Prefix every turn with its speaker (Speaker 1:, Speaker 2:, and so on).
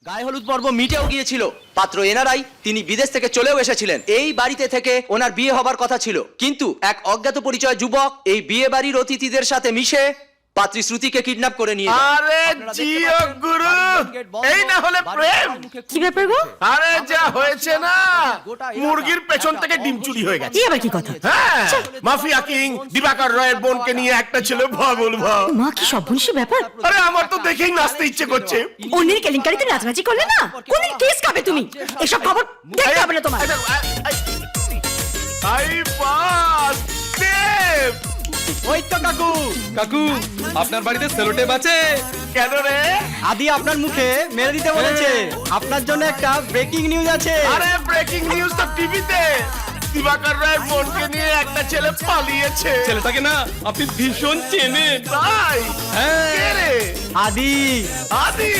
Speaker 1: গায়ে হলুদ পর্ব মিটেও গিয়েছিল। পাত্র এনারাই তিনি বিদেশ থেকে চলেও এসেছিলেন। এই বাড়িতে থেকে ওনার বিয়ে হবার কথা ছিল, কিন্তু এক অজ্ঞাত পরিচয় যুবক এই বিয়ে বাড়ির অতিথিদের সাথে মিশে পাত্রী শ্রুতিকে কিডন্যাপ করে নিয়ে যায়।
Speaker 2: আরে জিও গুরু, এই না হলে প্রেম।
Speaker 3: কি ব্যাপার গো?
Speaker 2: আরে যা হয়েছে না, মুরগির পেছন থেকে ডিম চুরি হয়ে গেছে।
Speaker 3: এই আবার কি কথা?
Speaker 2: হ্যাঁ, মাফিয়া কিং দিবাকর রয়ের বোনকে নিয়ে একটা ছিল ভাবুল ভাব।
Speaker 3: মা, কি সর্বনাশী ব্যাপার!
Speaker 2: আরে আমার তো দেখেই নাচতে ইচ্ছে করছে।
Speaker 3: অন্যের কেলেঙ্কারিতে নাচানাচি করলে না, কোনদিন কেস খাবে তুমি। এসব খবর দেখতে হবে না তোমার।
Speaker 2: আই পাস দেব।
Speaker 1: ওই তো কাকু।
Speaker 4: কাকু, আপনার বাড়িতে সেলোটেপ আছে?
Speaker 2: কেন রে?
Speaker 1: আদি আপনার মুখে মেরে দিতে বলেছে। আপনার জন্য একটা ব্রেকিং নিউজ আছে।
Speaker 2: আরে ব্রেকিং নিউজ তো টিভিতে। দিবাকর রয়ের বোনকে নিয়ে একটা ছেলে পালিয়েছে।
Speaker 4: ছেলেটাকে না আপনি ভীষণ চেনেন।
Speaker 2: তাই?
Speaker 4: হ্যাঁ।
Speaker 2: কে রে?
Speaker 1: আদি।
Speaker 2: আদি।